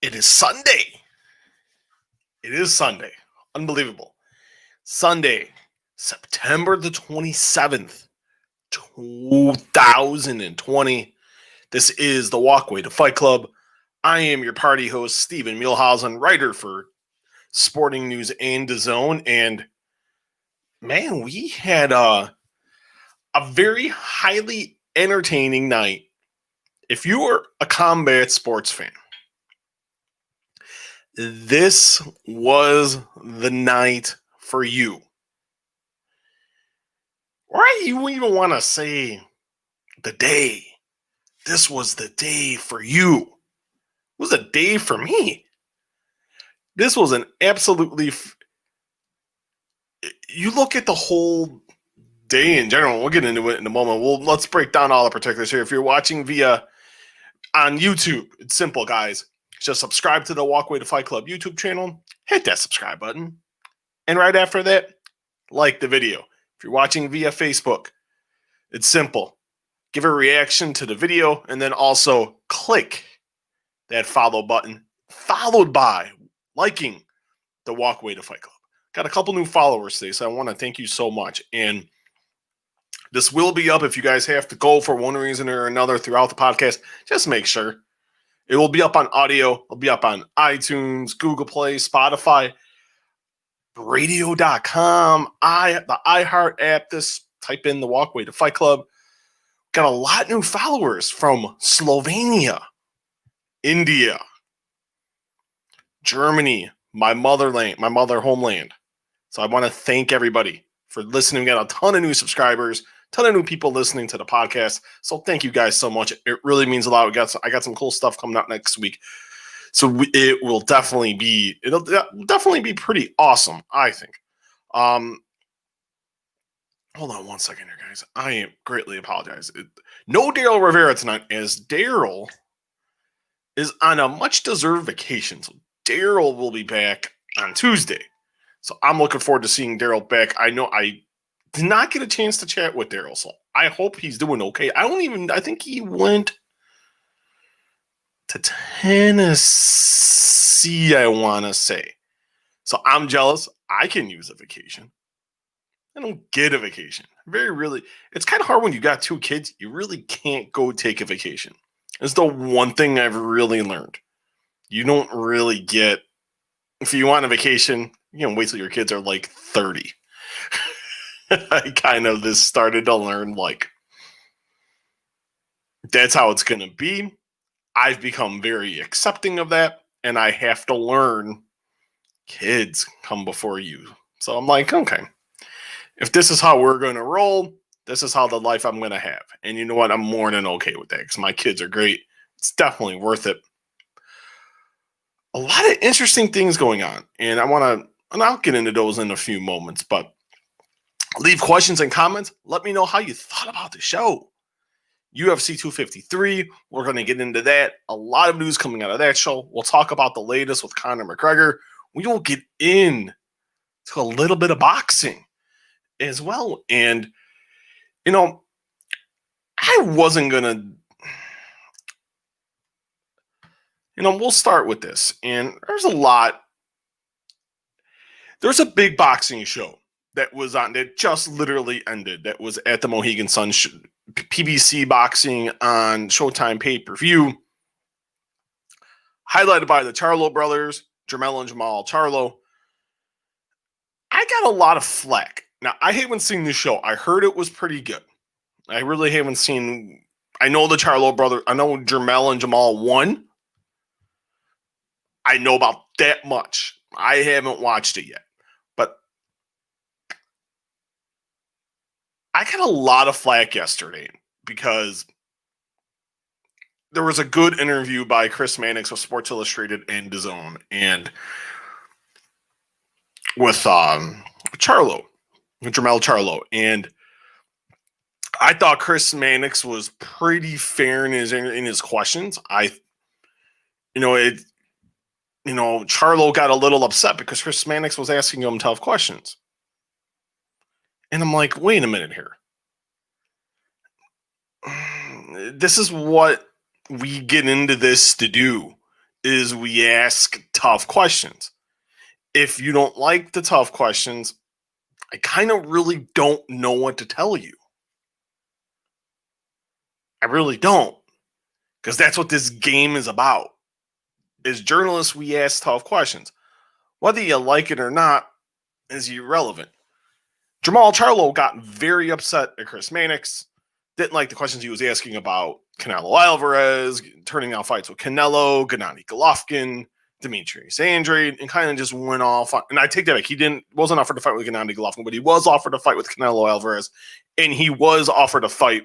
It is Sunday. It is Sunday. Unbelievable. Sunday, September the 27th, 2020. This is the Walkway to Fight Club. I am your party host, Stephen Muehlhausen, writer for Sporting News and DAZN. And man, we had a very highly entertaining night. If you are a combat sports fan, this was the night for you. Or you even want to say the day. This was the day for you. It was a day for me. This was an absolutely... You look at the whole day in general. We'll get into it in a moment. Let's break down all the particulars here. If you're watching on YouTube, it's simple, guys. Just subscribe to the Walkway to Fight Club YouTube channel. Hit that subscribe button. And right after that, like the video. If you're watching via Facebook, it's simple. Give a reaction to the video and then also click that follow button, followed by liking the Walkway to Fight Club. Got a couple new followers today, so I want to thank you so much. And this will be up if you guys have to go for one reason or another throughout the podcast. Just make sure. It will be up on audio. It'll be up on iTunes, Google Play, Spotify, radio.com, the iHeart app. Just type in the Walkway to Fight Club. Got a lot of new followers from Slovenia, India, Germany, my mother homeland. So I want to thank everybody for listening. We got a ton of new subscribers, ton of new people listening to the podcast. So thank you guys so much. It really means a lot. I got some cool stuff coming out next week. So it'll definitely be pretty awesome, I think. Hold on one second here, guys. I greatly apologize. No Daryl Rivera tonight, as Daryl is on a much-deserved vacation. So Daryl will be back on Tuesday. So I'm looking forward to seeing Daryl back. I know I did not get a chance to chat with Daryl, so I hope he's doing okay. I think he went to Tennessee, I want to say. So I'm jealous. I can use a vacation. I don't get a vacation. It's kind of hard when you got two kids. You really can't go take a vacation. It's the one thing I've really learned. You don't really get, if you want a vacation, wait till your kids are like 30. I kind of just started to learn, that's how it's going to be. I've become very accepting of that, and I have to learn kids come before you. So I'm like, okay, if this is how we're going to roll, this is how the life I'm going to have. And you know what? I'm more than okay with that because my kids are great. It's definitely worth it. A lot of interesting things going on, and I'll get into those in a few moments, but leave questions and comments. Let me know how you thought about the show. UFC 253, we're going to get into that. A lot of news coming out of that show. We'll talk about the latest with Conor McGregor. We will get into a little bit of boxing as well. And, I wasn't going to, we'll start with this. And there's a big boxing show that just literally ended. That was at the Mohegan Sun PBC Boxing on Showtime pay-per-view, highlighted by the Charlo brothers, Jermell and Jamal Charlo. I got a lot of flack. Now, I haven't seen the show. I heard it was pretty good. I really haven't seen. I know the Charlo brothers. I know Jermell and Jamal won. I know about that much. I haven't watched it yet. But I got a lot of flack yesterday because there was a good interview by Chris Mannix of Sports Illustrated and DAZN and with Charlo, with Jermell Charlo. And I thought Chris Mannix was pretty fair in his questions. Charlo got a little upset because Chris Mannix was asking him tough questions. And I'm like, wait a minute here. This is what we get into this to do. is we ask tough questions. If you don't like the tough questions, I kind of really don't know what to tell you. I really don't. Because that's what this game is about. As journalists, we ask tough questions. Whether you like it or not is irrelevant. Jermall Charlo got very upset at Chris Mannix. Didn't like the questions he was asking about Canelo Alvarez, turning down fights with Canelo, Gennady Golovkin, Demetrius Andrade, and kind of just went off. And I take that back. He wasn't offered to fight with Gennady Golovkin, but he was offered to fight with Canelo Alvarez, and he was offered a fight.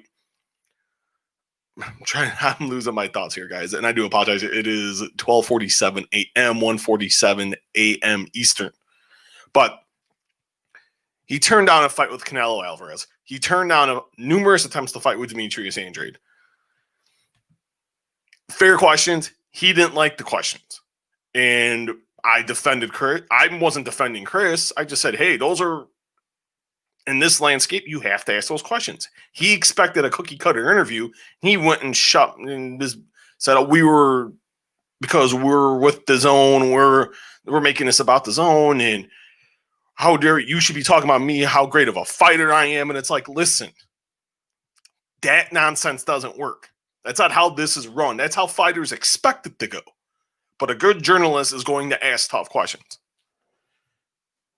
I'm losing my thoughts here, guys, and I do apologize. It is 12:47 a.m., 1:47 a.m. Eastern. But he turned down a fight with Canelo Alvarez. He turned down numerous attempts to fight with Demetrius Andrade. Fair questions. He didn't like the questions. And I defended Chris. I wasn't defending Chris. I just said, hey, those are, in this landscape, you have to ask those questions. He expected a cookie cutter interview. He went and said, because we're with the DAZN, we're making this about the DAZN, and how dare you should be talking about me, how great of a fighter I am. And it's like, listen, that nonsense doesn't work. That's not how this is run. That's how fighters expect it to go. But a good journalist is going to ask tough questions.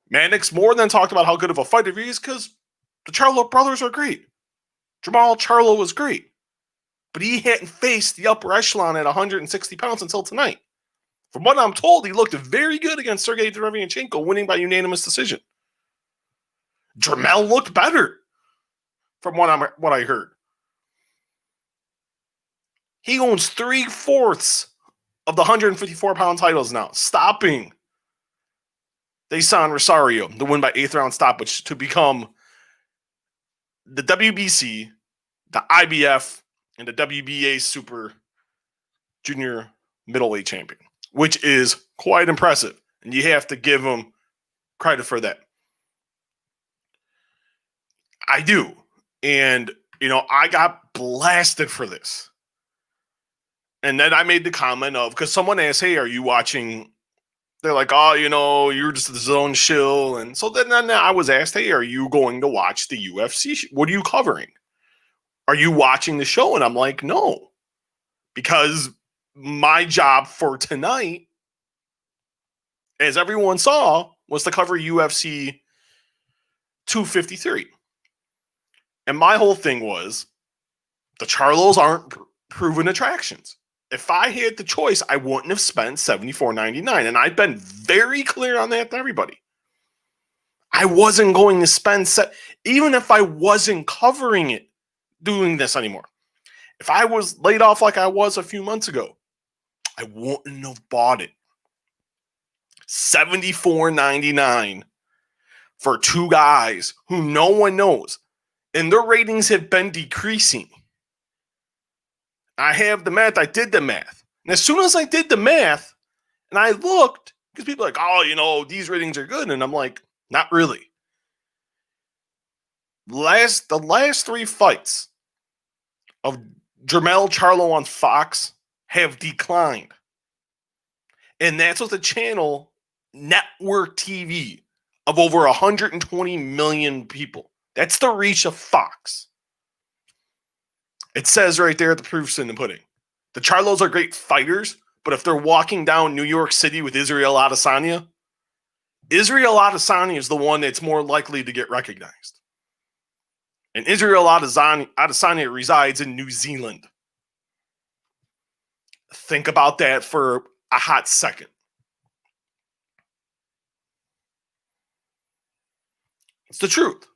Mannix more than talked about how good of a fighter he is because the Charlo brothers are great. Jermall Charlo was great. But he hadn't faced the upper echelon at 160 pounds until tonight. From what I'm told, he looked very good against Sergey Derevyanchenko, winning by unanimous decision. Jermell looked better, from what I heard. He owns 3/4 of the 154-pound titles now, stopping DAZN Rosario to win by 8th round stoppage to become the WBC, the IBF, and the WBA Super Junior Middleweight Champion, which is quite impressive. And you have to give him credit for that. I do. And, I got blasted for this. And then I made the comment of, because someone asked, hey, are you watching? They're like, oh, you're just the DAZN shill. And so then I was asked, hey, are you going to watch the UFC? What are you covering? Are you watching the show? And I'm like, no. Because my job for tonight, as everyone saw, was to cover UFC 253. And my whole thing was, the Charlos aren't proven attractions. If I had the choice, I wouldn't have spent $74.99. And I've been very clear on that to everybody. I wasn't going to spend, even if I wasn't covering it, doing this anymore. If I was laid off like I was a few months ago, I wouldn't have bought it. $74.99 for two guys who no one knows. And their ratings have been decreasing. I have the math. I did the math. And as soon as I did the math and I looked, because people are like, oh, these ratings are good. And I'm like, not really. The last three fights of Jermell Charlo on Fox have declined. And that's with the channel network TV of over 120 million people. That's the reach of Fox. It says right there, the proof's in the pudding. The Charlos are great fighters, but if they're walking down New York City with Israel Adesanya is the one that's more likely to get recognized. And Israel Adesanya resides in New Zealand. Think about that for a hot second. It's the truth.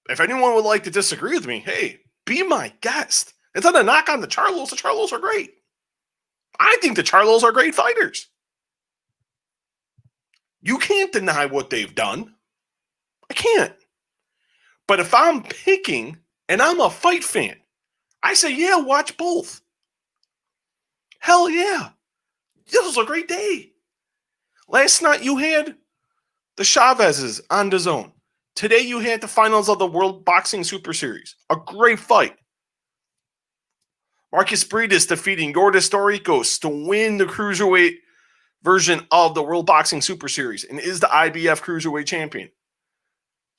If anyone would like to disagree with me, hey, be my guest. It's not a knock on the Charlos. The Charlos are great. I think the Charlos are great fighters. You can't deny what they've done. I can't. But if I'm picking, and I'm a fight fan, I say, yeah, watch both. Hell yeah. This was a great day. Last night you had the Chavezes on DAZN. Today you had the finals of the World Boxing Super Series. A great fight. Marcus Breedis defeating Yordas Doricos to win the cruiserweight version of the World Boxing Super Series and is the IBF cruiserweight champion.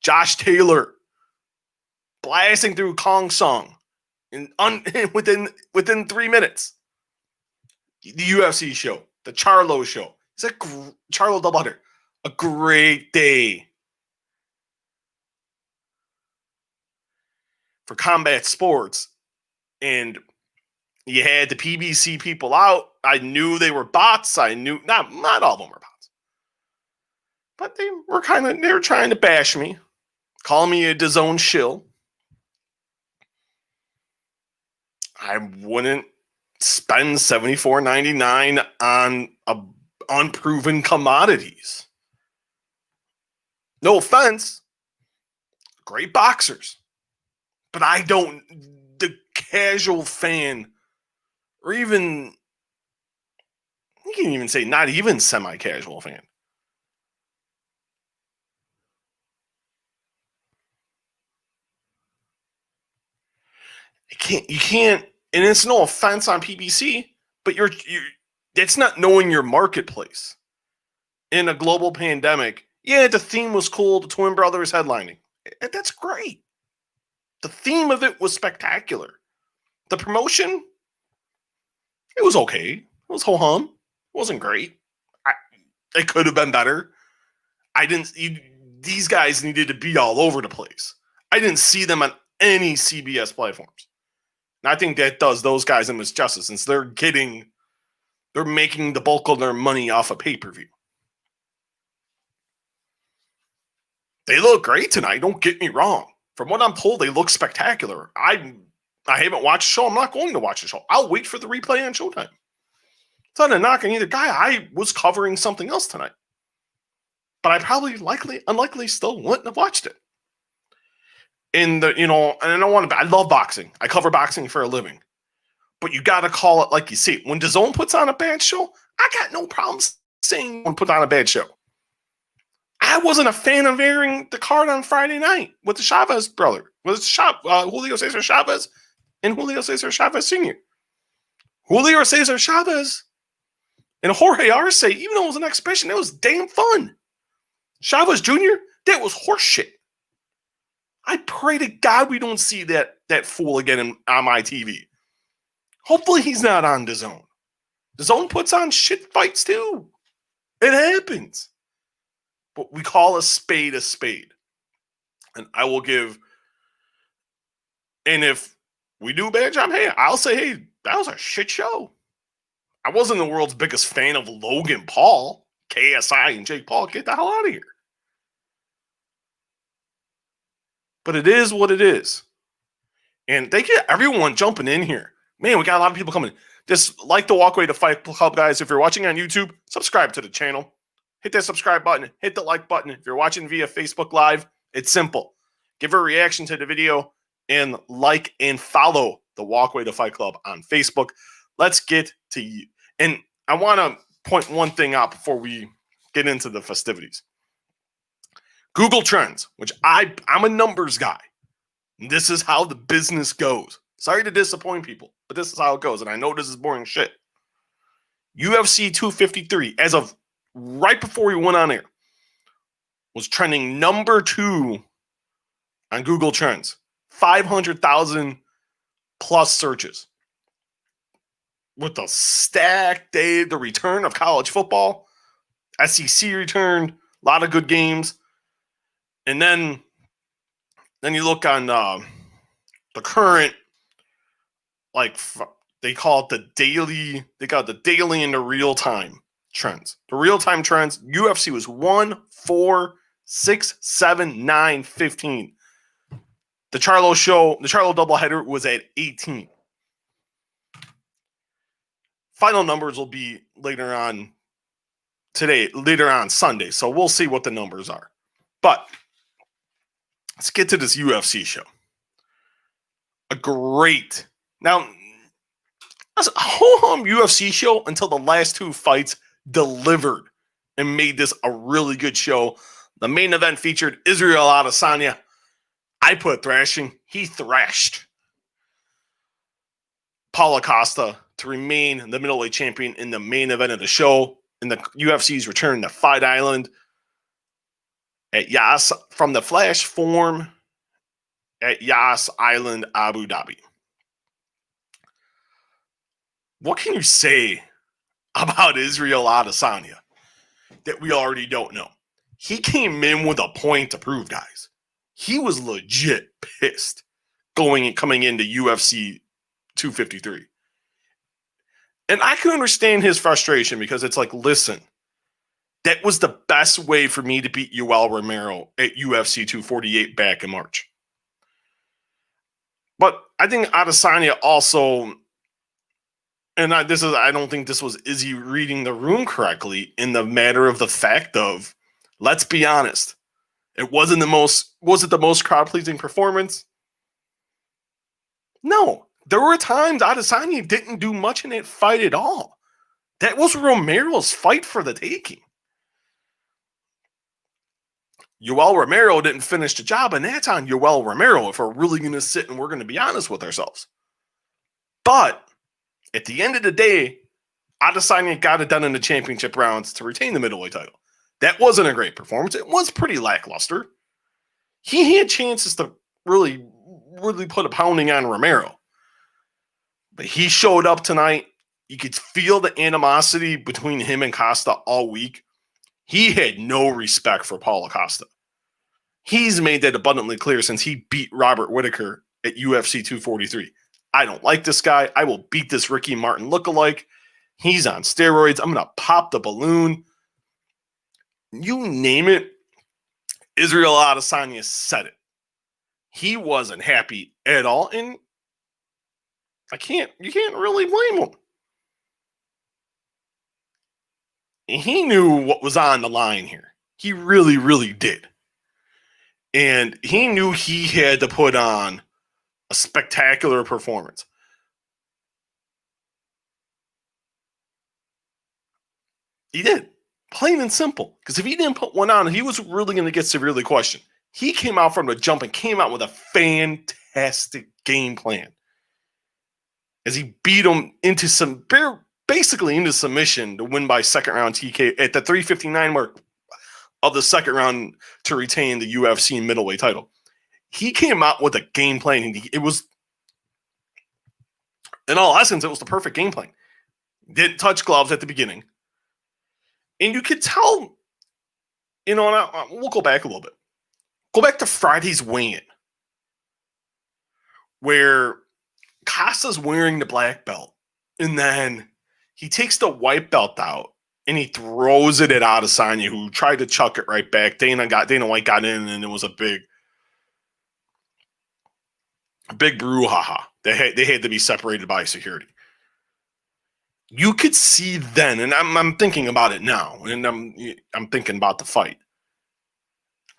Josh Taylor blasting through Kong Song within 3 minutes. The UFC show, the Charlo show. It's a Charlo doubleheader. A great day for combat sports. And you had the PBC people out. I knew they were bots. I knew not all of them were bots. But they were trying to bash me, calling me a DAZN shill. I wouldn't spend $74.99 on unproven commodities. No offense, great boxers, but the casual fan, or even, you can even say not even semi-casual fan, you can't, and it's no offense on PBC, but it's not knowing your marketplace. In a global pandemic, yeah, the theme was cool, the Twin Brothers headlining. That's great. The theme of it was spectacular. The promotion, it was okay. It was ho-hum. It wasn't great. It could have been better. These guys needed to be all over the place. I didn't see them on any CBS platforms. And I think that does those guys a misjustice since they're making the bulk of their money off a pay-per-view. They look great tonight, don't get me wrong. From what I'm told, they look spectacular. I haven't watched the show. I'm not going to watch the show. I'll wait for the replay on Showtime. It's not a knock on either guy. I was covering something else tonight. But I probably unlikely still wouldn't have watched it. And I love boxing. I cover boxing for a living. But you got to call it like you see it. When DAZN puts on a bad show, I got no problem saying when put on a bad show. I wasn't a fan of airing the card on Friday night with the Chavez brother. With Julio Cesar Chavez and Julio Cesar Chavez Sr. Julio Cesar Chavez and Jorge Arce, even though it was an exhibition, it was damn fun. Chavez Jr., that was horseshit. I pray to God we don't see that fool again on my TV. Hopefully he's not on DAZN. DAZN puts on shit fights too. It happens. But we call a spade a spade. And I will give, and if we do a bad job, hey, I'll say, hey, that was a shit show. I wasn't the world's biggest fan of Logan Paul, KSI, and Jake Paul. Get the hell out of here. But it is what it is. And thank you to everyone jumping in here. Man, we got a lot of people coming. Just like the Walkway to Fight Club, guys. If you're watching on YouTube, subscribe to the channel. Hit that subscribe button. Hit the like button. If you're watching via Facebook Live, it's simple. Give a reaction to the video and like and follow the Walkway to Fight Club on Facebook. Let's get to you. And I want to point one thing out before we get into the festivities. Google Trends, which I'm a numbers guy. This is how the business goes. Sorry to disappoint people, but this is how it goes. And I know this is boring shit. UFC 253, as of right before we went on air, was trending number 2 on Google Trends. 500,000 plus searches. With the stacked day, the return of college football, SEC returned, a lot of good games. And then you look on the current, like they call it the daily, they got the daily and the real time trends. The real time trends, UFC was 1, 4, 6, 7, 9, 15. The Charlo show, the Charlo doubleheader was at 18. Final numbers will be later on Sunday. So we'll see what the numbers are. But let's get to this UFC show. A great, now, a ho-hum UFC show until the last 2 fights delivered and made this a really good show. The main event featured Israel Adesanya. I put thrashing. He thrashed. Paulo Costa to remain the middleweight champion in the main event of the show in the UFC's return to Fight Island at Yas from the Flash Forum at Yas Island, Abu Dhabi. What can you say about Israel Adesanya that we already don't know? He came in with a point to prove, guys. He was legit pissed coming into UFC 253. And I can understand his frustration because it's like, listen, that was the best way for me to beat Yoel Romero at UFC 248 back in March. But I think Adesanya also, and I don't think this was Izzy reading the room correctly in the matter of the fact of, let's be honest, was it the most crowd-pleasing performance? No. There were times Adesanya didn't do much in that fight at all. That was Romero's fight for the taking. Yoel Romero didn't finish the job, and that's on Yoel Romero if we're really going to sit and we're going to be honest with ourselves. But at the end of the day, Adesanya got it done in the championship rounds to retain the middleweight title. That wasn't a great performance. It was pretty lackluster. He had chances to really put a pounding on Romero. But he showed up tonight. You could feel the animosity between him and Costa all week. He had no respect for Paulo Costa. He's made that abundantly clear since he beat Robert Whittaker at UFC 243. I don't like this guy. I will beat this Ricky Martin lookalike. He's on steroids. I'm going to pop the balloon. You name it. Israel Adesanya said it. He wasn't happy at all. And you can't really blame him. He knew what was on the line here. He really, really did. And he knew he had to put on a spectacular performance. He did. Plain and simple. Because if he didn't put one on, he was really going to get severely questioned. He came out from the jump and came out with a fantastic game plan. As he beat him into basically into submission to win by second round TK at the 359 mark of the second round to retain the UFC middleweight title. He came out with a game plan. It was, in all essence, it was the perfect game plan. Didn't touch gloves at the beginning. And you could tell, and we'll go back a little bit. Go back to Friday's weigh-in, where Costa's wearing the black belt, and then he takes the white belt out, and he throws it at Adesanya, who tried to chuck it right back. Dana White got in, and it was a big brouhaha. They had to be separated by security. You could see then, and I'm thinking about it now, and I'm thinking about the fight.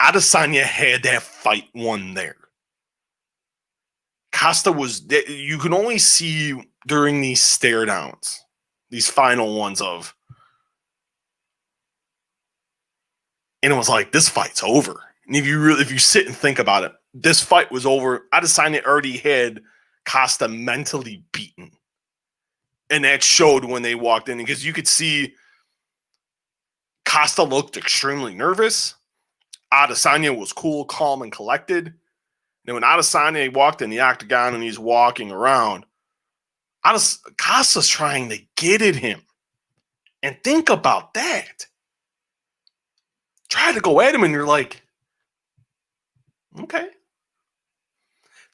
Adesanya had that fight won there. Costa you could only see during these stare downs, these final ones and it was like, this fight's over. And if you sit and think about it, this fight was over. Adesanya already had Costa mentally beaten. And that showed when they walked in, because you could see Costa looked extremely nervous. Adesanya was cool, calm, and collected. And when Adesanya walked in the octagon and he's walking around, Costa's trying to get at him. And think about that. Try to go at him and you're like, okay.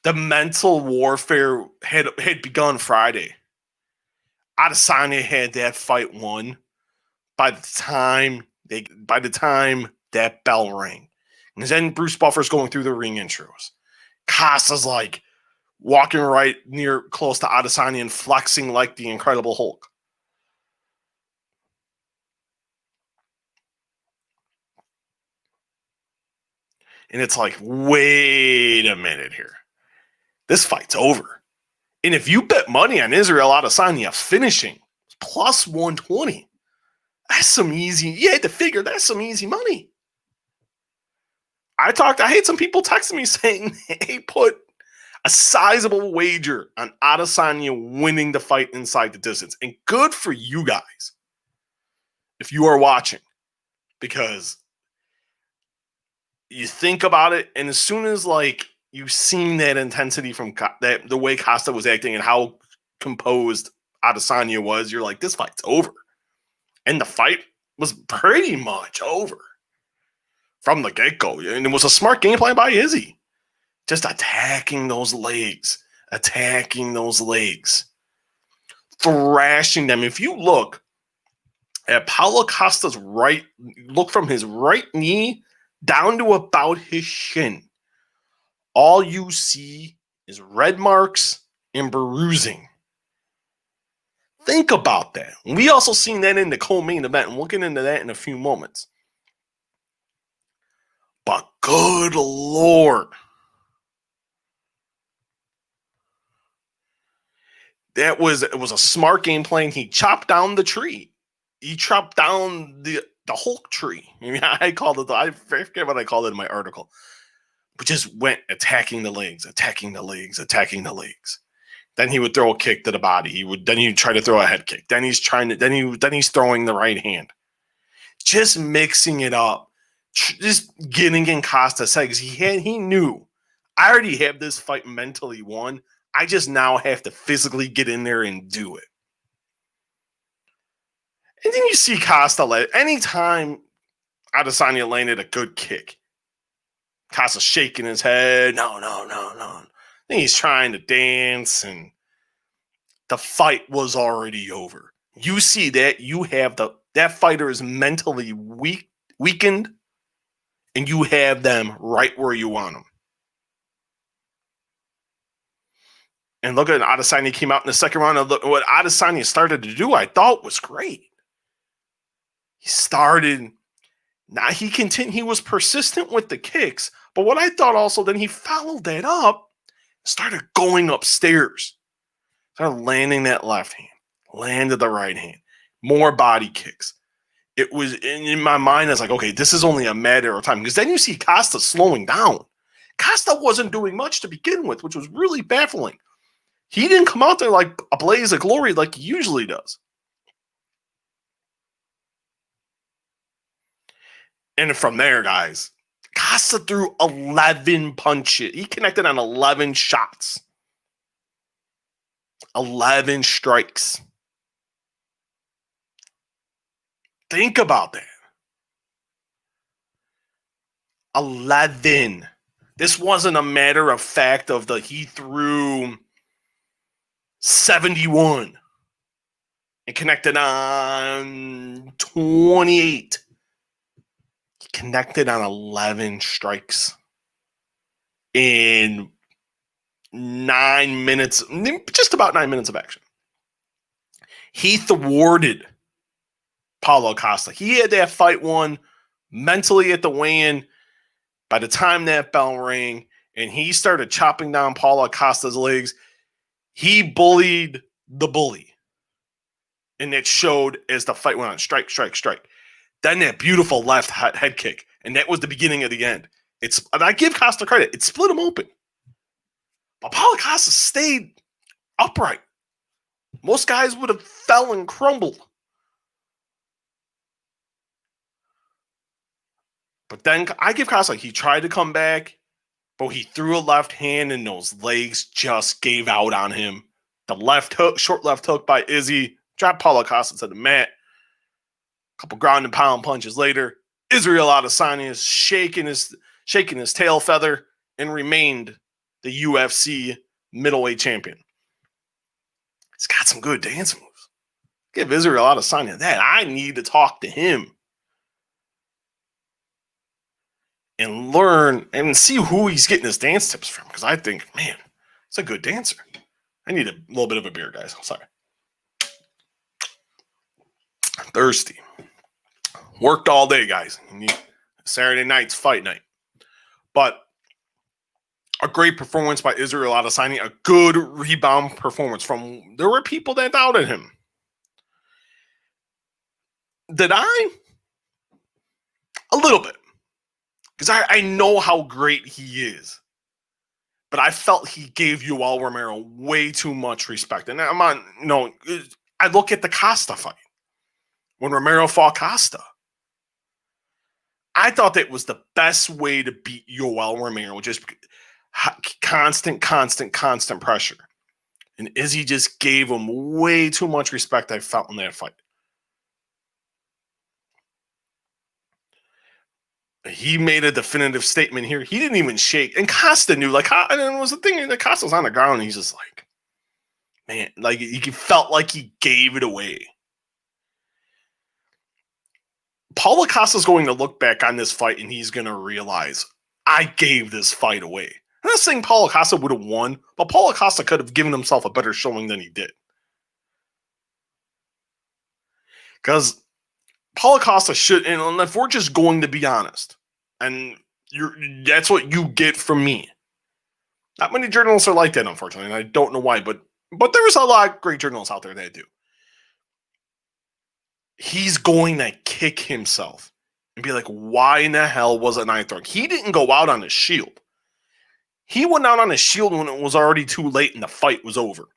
The mental warfare had begun Friday. Adesanya had that fight won by the time that bell rang. And then Bruce Buffer's going through the ring intros. Costa's like walking right close to Adesanya and flexing like the Incredible Hulk. And it's like, wait a minute here. This fight's over. And if you bet money on Israel Adesanya finishing plus 120, that's some easy. You had to figure that's some easy money. I had some people texting me saying, hey, A sizable wager on Adesanya winning the fight inside the distance. And good for you guys if you are watching, because you think about it, and as soon as like you've seen that intensity from that, the way Costa was acting and how composed Adesanya was, you're like, this fight's over. And the fight was pretty much over from the get-go. And it was a smart game plan by Izzy. Just attacking those legs, thrashing them. If you look at Paulo Costa's right, look from his right knee down to about his shin, all you see is red marks and bruising. Think about that. We also seen that in the co-main event, and we'll get into that in a few moments. But good Lord. It was a smart game plan. He chopped down the tree. He chopped down the Hulk tree. I mean, I called it, I forget what I called it in my article. But just went attacking the legs. Then he would throw a kick to the body. Then he'd try to throw a head kick. Then he's throwing the right hand. Just mixing it up. Just getting in Costa's head, because he knew, I already have this fight mentally won. I just now have to physically get in there and do it. And then you see Costa, anytime Adesanya landed a good kick, Costa shaking his head, no. Then he's trying to dance, and the fight was already over. You see that, you have that fighter is mentally weakened, and you have them right where you want them. And look at Adesanya came out in the second round. And look what Adesanya started to do, I thought was great. He started, now he continued, he was persistent with the kicks, but what I thought also, then he followed that up, started going upstairs, started landing that left hand, landed the right hand, more body kicks. It was in my mind, I was like, okay, this is only a matter of time, because then you see Costa slowing down. Costa wasn't doing much to begin with, which was really baffling. He didn't come out there like a blaze of glory like he usually does. And from there, guys, Costa threw 11 punches. He connected on 11 shots. 11 strikes. Think about that. 11. This wasn't a matter of fact of he threw 71 and connected on 28. He connected on 11 strikes in 9 minutes, just about 9 minutes of action. He thwarted Paulo Costa. He had that fight won mentally at the weigh-in. By the time that bell rang and he started chopping down Paulo Costa's legs, he bullied the bully. And it showed as the fight went on. Strike. Then that beautiful left head kick. And that was the beginning of the end. And I give Costa credit. It split him open. But Paulo Costa stayed upright. Most guys would have fell and crumbled. But then I give Costa, he tried to come back, but he threw a left hand and those legs just gave out on him. The left hook, short left hook by Izzy, dropped Paulo Costa to the mat. A couple ground and pound punches later, Israel Adesanya is shaking his tail feather and remained the UFC middleweight champion. He's got some good dance moves. Give Israel Adesanya that. I need to talk to him and learn and see who he's getting his dance tips from, because I think, man, it's a good dancer. I need a little bit of a beer, guys. I'm sorry. Thirsty. Worked all day, guys. Saturday night's fight night. But a great performance by Israel Adesanya. A good rebound performance from... There were people that doubted him. Did I? A little bit. Because I know how great he is. but I felt he gave Yoel Romero way too much respect. And I'm on, I look at the Costa fight when Romero fought Costa. I thought that was the best way to beat Yoel Romero, just constant pressure. And Izzy just gave him way too much respect, I felt, in that fight. He made a definitive statement here. He didn't even shake. And Costa knew, and it was the thing that Costa was on the ground, and he's just like, man, he felt like he gave it away. Paulo Costa's going to look back on this fight, and he's going to realize, I gave this fight away. I'm not saying Paulo Costa would have won, but Paulo Costa could have given himself a better showing than he did. Because Paulo Costa should, and if we're just going to be honest, and that's what you get from me. Not many journalists are like that, unfortunately, and I don't know why, but there's a lot of great journalists out there that do. He's going to kick himself and be like, why in the hell wasn't I thrown? He didn't go out on his shield. He went out on his shield when it was already too late and the fight was over.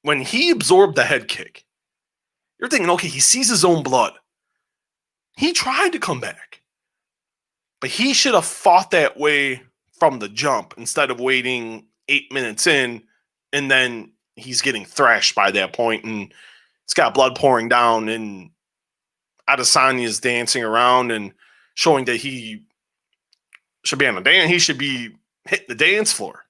When he absorbed the head kick, you're thinking, okay, he sees his own blood. He tried to come back. But he should have fought that way from the jump instead of waiting 8 minutes in, and then he's getting thrashed by that point, and it's got blood pouring down, and Adesanya is dancing around and showing that he should be on the dance. He should be hitting the dance floor.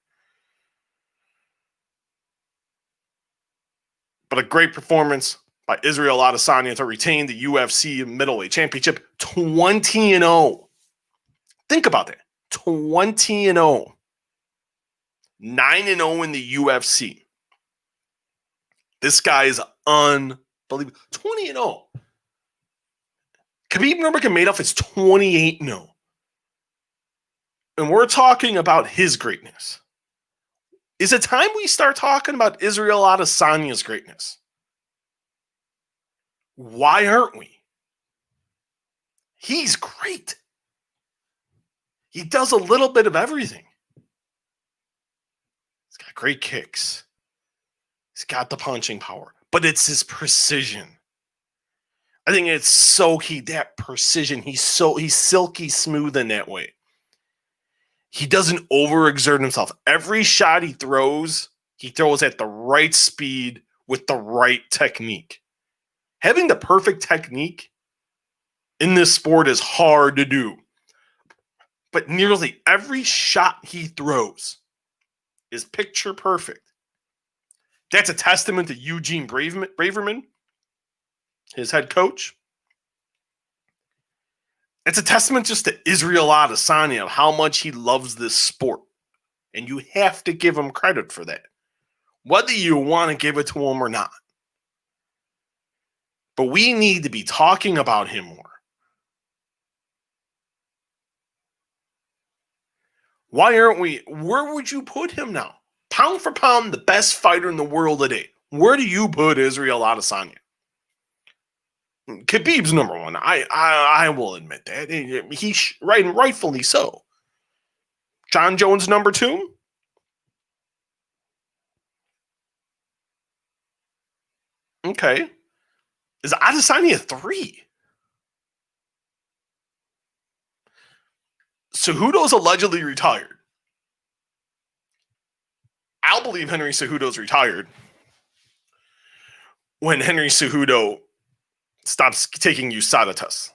But a great performance by Israel Adesanya to retain the UFC middleweight championship, 20-0. Think about that. 20-0. 9-0 in the UFC. This guy is unbelievable. 20-0. Khabib Nurmagomedov is 28-0. And we're talking about his greatness. Is it time we start talking about Israel Adesanya's greatness? Why aren't we? He's great. He does a little bit of everything. He's got great kicks. He's got the punching power, but it's his precision. I think it's so key, that precision. He's silky smooth in that way. He doesn't overexert himself. Every shot he throws at the right speed with the right technique. Having the perfect technique in this sport is hard to do. But nearly every shot he throws is picture perfect. That's a testament to Eugene Braverman, his head coach. It's a testament just to Israel Adesanya of how much he loves this sport. And you have to give him credit for that, whether you want to give it to him or not. But we need to be talking about him more. Why aren't we? Where would you put him now? Pound for pound, the best fighter in the world today. Where do you put Israel Adesanya? Khabib's number one. I will admit that. He's right, and rightfully so. John Jones number two. Okay. Is Adesanya three? Cejudo's allegedly retired. I'll believe Henry Cejudo's retired when Henry Cejudo stops taking USADA tests.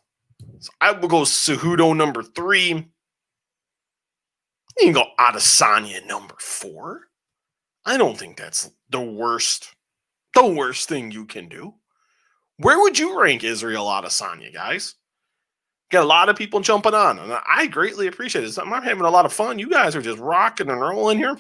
So I will go Cejudo number three. You can go Adesanya number four. I don't think that's the worst thing you can do. Where would you rank Israel Adesanya, guys? Got a lot of people jumping on, and I greatly appreciate it. I'm having a lot of fun. You guys are just rocking and rolling here.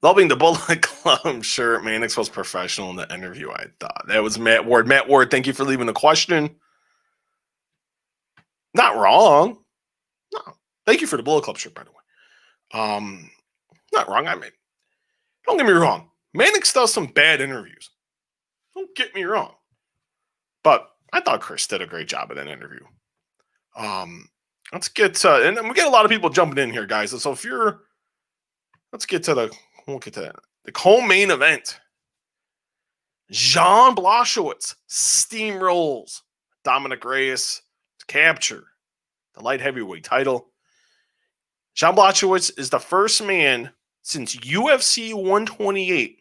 Loving the Bullet Club shirt. Mannix was professional in the interview, I thought. That was Matt Ward. Matt Ward, thank you for leaving the question. Not wrong. No. Thank you for the Bullet Club shirt, by the way. Not wrong. I mean, don't get me wrong. Mannix does some bad interviews. Don't get me wrong. But I thought Chris did a great job in that interview. Let's get to, and we get a lot of people jumping in here, guys. So let's get to we'll get to that. The co-main event. Jan Blachowicz steamrolls Dominick Reyes to capture the light heavyweight title. Jan Blachowicz is the first man since UFC 128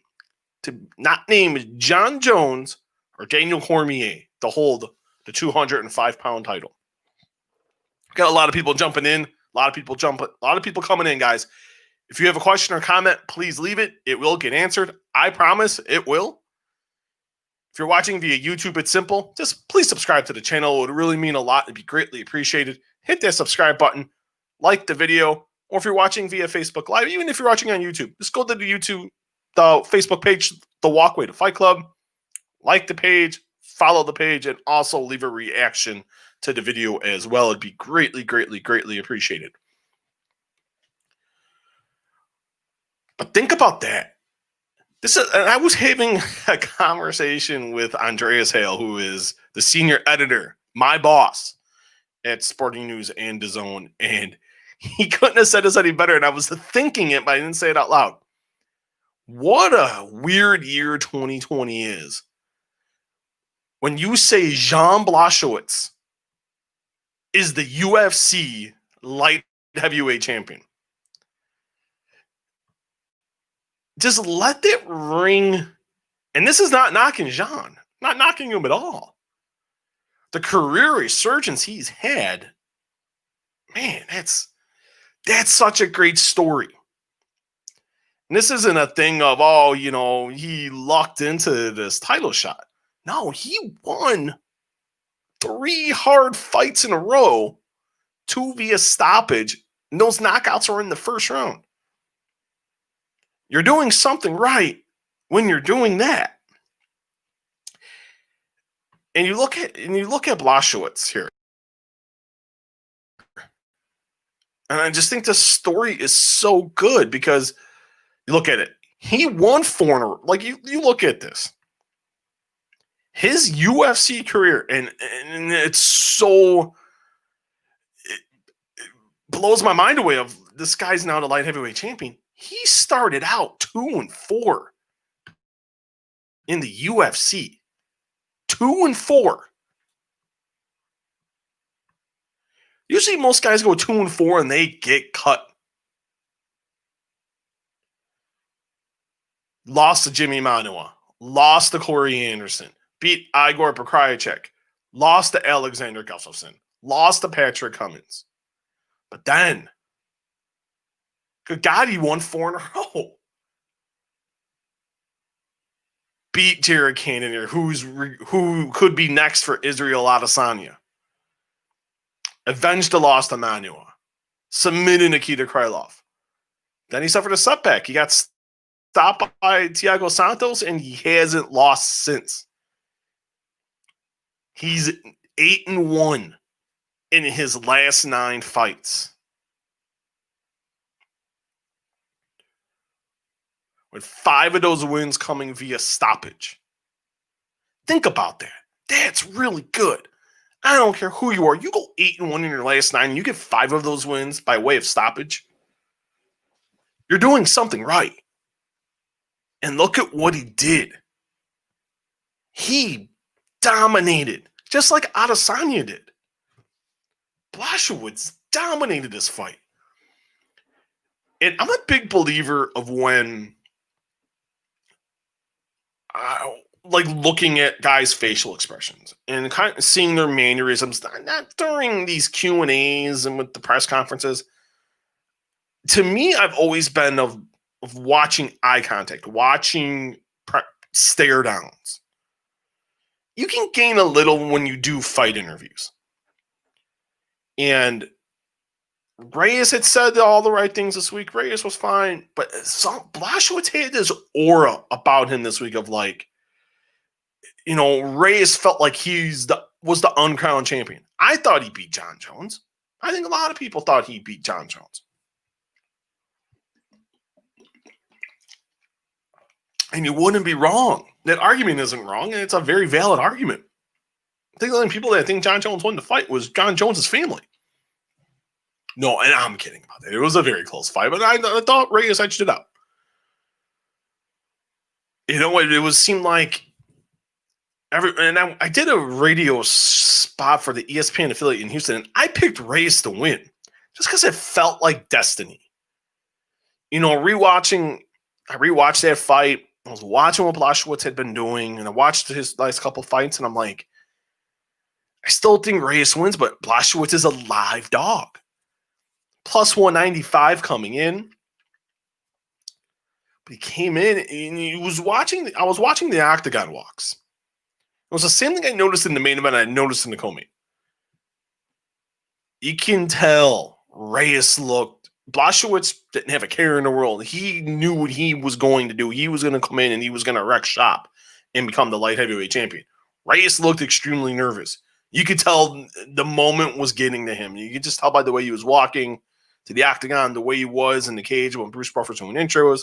to not name John Jones or Daniel Cormier to hold the 205-pound title. Got a lot of people jumping in, a lot of people coming in, guys. If you have a question or comment, please leave it. It will get answered. I promise it will. If you're watching via YouTube, it's simple. Just please subscribe to the channel. It would really mean a lot. It'd be greatly appreciated. Hit that subscribe button, like the video, or if you're watching via Facebook Live, even if you're watching on YouTube, just go to the Facebook page, The Walkway to Fight Club, like the page, follow the page, and also leave a reaction to the video as well. It'd be greatly, greatly, greatly appreciated. But think about that. I was having a conversation with Andreas Hale, who is the senior editor, my boss at Sporting News and DAZN, and he couldn't have said this any better, and I was thinking it, but I didn't say it out loud. What a weird year 2020 is. When you say Jan Blachowicz is the UFC light heavyweight champion, just let it ring. And this is not knocking Jan, not knocking him at all. The career resurgence he's had, man, that's such a great story. And this isn't a thing of, he lucked into this title shot. No, he won 3 hard fights in a row, 2 via stoppage, and those knockouts are in the first round. You're doing something right when you're doing that. And you look at Blachowicz here. And I just think the story is so good because you look at it. He won 4 in a row. Like you look at this. His UFC career, and it's so it blows my mind away of this guy's now the light heavyweight champion. He started out 2-4 in the UFC. 2-4. Usually most guys go 2-4 and they get cut. Lost to Jimmy Manuwa. Lost to Corey Anderson. Beat Igor Prokopchuk. Lost to Alexander Gustafsson. Lost to Patrick Cummins. But then, good God, he won 4 in a row. Beat Jared Cannonier, who could be next for Israel Adesanya. Avenged the loss to Manuwa. Submitted Nikita Krylov. Then he suffered a setback. He got stopped by Thiago Santos, and he hasn't lost since. He's 8-1 in his last 9 fights. With 5 of those wins coming via stoppage. Think about that. That's really good. I don't care who you are. You go 8-1 in your last 9, and you get 5 of those wins by way of stoppage. You're doing something right. And look at what he did. He dominated, just like Adesanya did. Blachowicz dominated this fight. And I'm a big believer of when looking at guys' facial expressions and kind of seeing their mannerisms, not during these Q&As and with the press conferences. To me, I've always been of watching eye contact, watching stare downs. You can gain a little when you do fight interviews. And Reyes had said all the right things this week. Reyes was fine, but Blachowicz had this aura about him this week of Reyes felt like was the uncrowned champion. I thought he beat Jon Jones. I think a lot of people thought he beat Jon Jones. And you wouldn't be wrong. That argument isn't wrong, and it's a very valid argument. I think the only people that think Jon Jones won the fight was Jon Jones' family. No, and I'm kidding about that. It was a very close fight, but I thought Reyes edged it out. You know what? It seemed like I did a radio spot for the ESPN affiliate in Houston, and I picked Reyes to win just because it felt like destiny. You know, I rewatched that fight. I was watching what Blachowicz had been doing, and I watched his last couple fights, and I'm like, I still think Reyes wins, but Blachowicz is a live dog. Plus 195 coming in. But he came in, and I was watching the octagon walks. It was the same thing I noticed in the main event I noticed in the co-main. You can tell Reyes Blachowicz didn't have a care in the world. He knew what he was going to do. He was going to come in and he was going to wreck shop and become the light heavyweight champion. Reyes looked extremely nervous. You could tell the moment was getting to him. You could just tell by the way he was walking to the octagon, the way he was in the cage when Bruce Buffer's doing intros.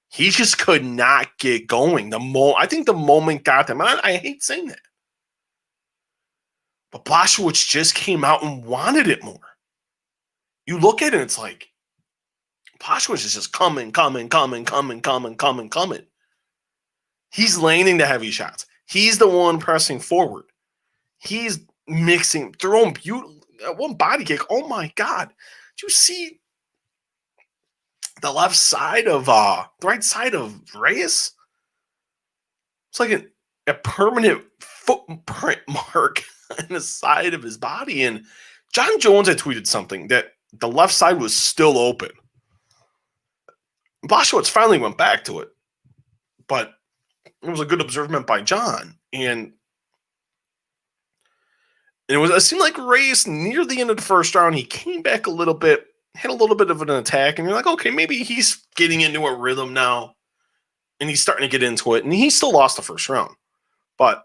He just could not get going. I think the moment got him. I hate saying that. But Blachowicz just came out and wanted it more. You look at it, it's like Blachowicz is just coming. He's landing the heavy shots. He's the one pressing forward. He's mixing, throwing one body kick. Oh my God. Did you see the right side of Reyes? It's like a permanent footprint mark on the side of his body. And Jon Jones had tweeted something that the left side was still open. Blachowicz finally went back to it, but it was a good observation by Jon. And it seemed like Reyes near the end of the first round, he came back a little bit, had a little bit of an attack, and you're like, okay, maybe he's getting into a rhythm now, and he's starting to get into it, and he still lost the first round. But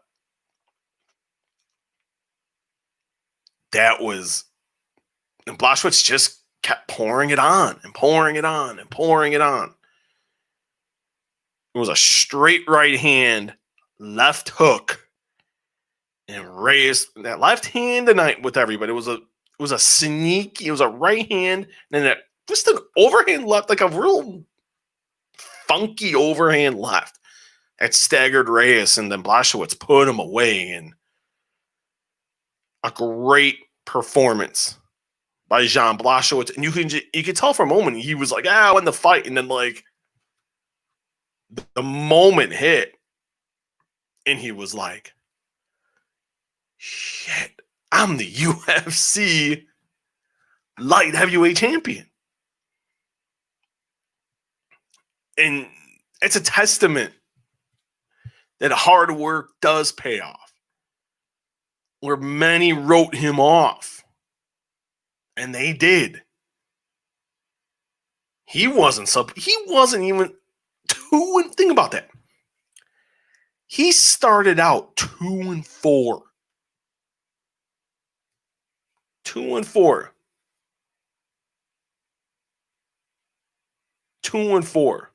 and Blachowicz just kept pouring it on. It was a straight right hand, left hook, and Reyes, that left hand tonight with everybody. It was a sneaky, it was a right hand, and then just an overhand left, like a real funky overhand left. That staggered Reyes, and then Blachowicz put him away. And a great performance by Jan Blachowicz. And you can tell for a moment he was like, I won the fight. And then like the moment hit, and he was like, shit, I'm the UFC light heavyweight champion. And it's a testament that hard work does pay off. Where many wrote him off. And they did. He wasn't even think about that. He started out 2-4. 2-4. 2-4.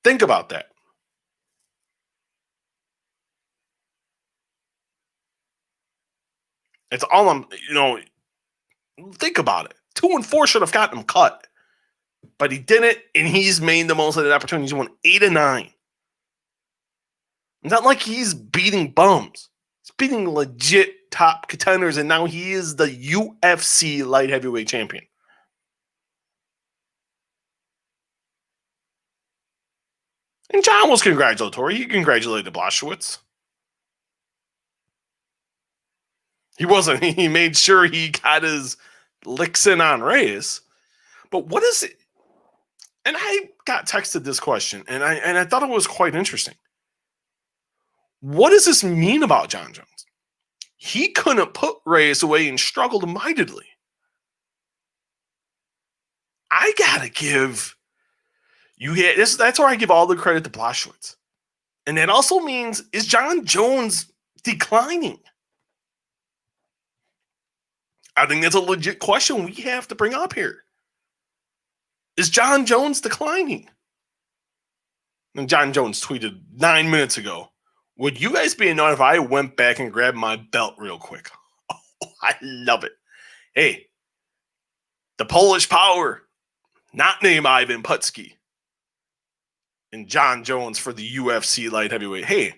Think about that. It's all think about it. 2-4 should have gotten him cut. But he didn't, and he's made the most of that opportunity. He's won 8-9. It's not like he's beating bums. He's beating legit top contenders, and now he is the UFC light heavyweight champion. And Jon was congratulatory. He congratulated Blachowicz. He made sure he got his licks in on Reyes. But what is it? And I got texted this question, and I thought it was quite interesting. What does this mean about Jon Jones? He couldn't put Reyes away and struggled mightily. I gotta give that's where I give all the credit to Blachowicz. And that also means, is Jon Jones declining? I think that's a legit question we have to bring up here. Is Jon Jones declining? And John Jones tweeted 9 minutes ago, would you guys be annoyed if I went back and grabbed my belt real quick? Oh, I love it. Hey, the Polish Power, not name Ivan Putski, and John Jones for the UFC light heavyweight. Hey,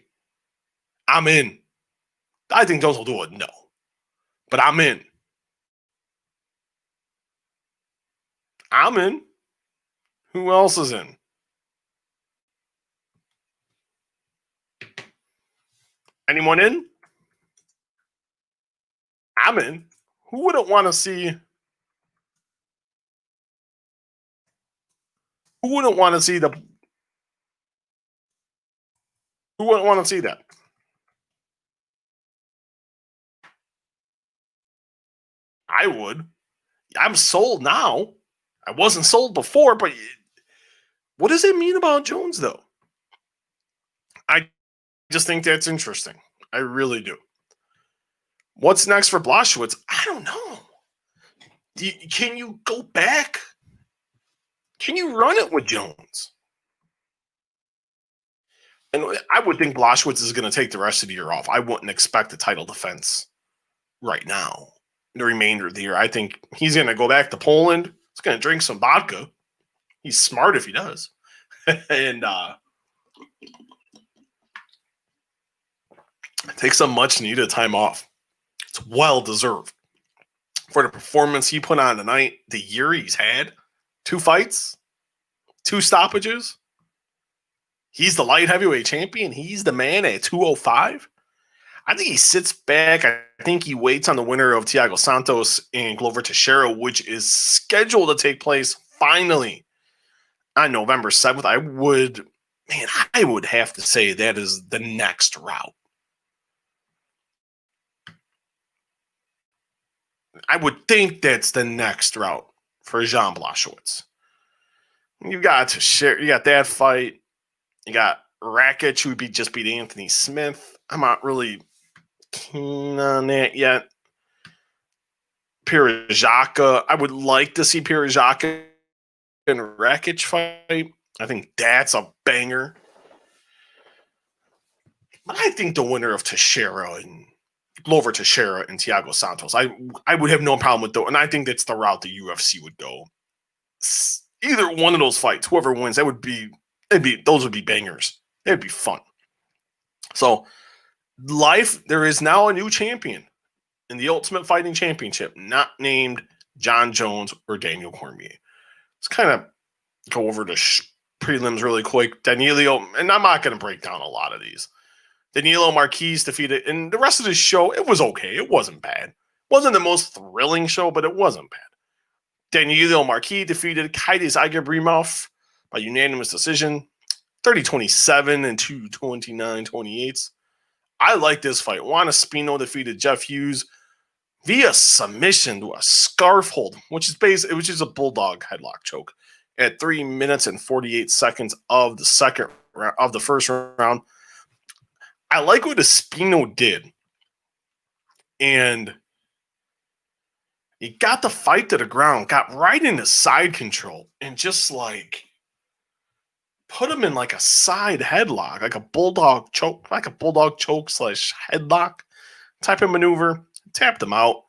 I'm in. I think Jones will do it. No. But I'm in. I'm in. Who else is in? Anyone in? I'm in. Who wouldn't want to see? Who wouldn't want to see the? Who wouldn't want to see that? I would. I'm sold now. I wasn't sold before, but what does it mean about Jones, though? I just think that's interesting. I really do. What's next for Blachowicz? I don't know. Can you go back? Can you run it with Jones? And I would think Blachowicz is going to take the rest of the year off. I wouldn't expect a title defense right now, the remainder of the year. I think he's going to go back to Poland. He's going to drink some vodka. He's smart if he does. And take some much needed time off. It's well deserved for the performance he put on tonight, the year he's had. 2 fights, 2 stoppages. He's the light heavyweight champion. He's the man at 205. I think he sits back. I think he waits on the winner of Thiago Santos and Glover Teixeira, which is scheduled to take place finally on November 7th. I would have to say that is the next route. I would think that's the next route for Jan Blachowicz. You got that fight. You got Rakic, who just beat Anthony Smith. I'm not really keen on that yet. Pirajaka. I would like to see Pirajaka and Rakic fight. I think that's a banger. But I think the winner of Teixeira and Glover Teixeira and Thiago Santos, I would have no problem with those. And I think that's the route the UFC would go. Either one of those fights, whoever wins, those would be bangers. It would be fun. So, there is now a new champion in the Ultimate Fighting Championship, not named Jon Jones or Daniel Cormier. Let's kind of go over the prelims really quick. Danilo, and I'm not going to break down a lot of these. Danilo Marquez defeated, and the rest of the show, it was okay. It wasn't bad. It wasn't the most thrilling show, but it wasn't bad. Danilo Marquez defeated Kaitis Agabrimov by unanimous decision, 30-27 and 229-28. I like this fight. Juan Espino defeated Jeff Hughes via submission to a scarf hold, which is a bulldog headlock choke at 3 minutes and 48 seconds of the first round. I like what Espino did, and he got the fight to the ground, got right into side control, and just like put him in like a side headlock, like a bulldog choke / headlock type of maneuver. Tapped him out.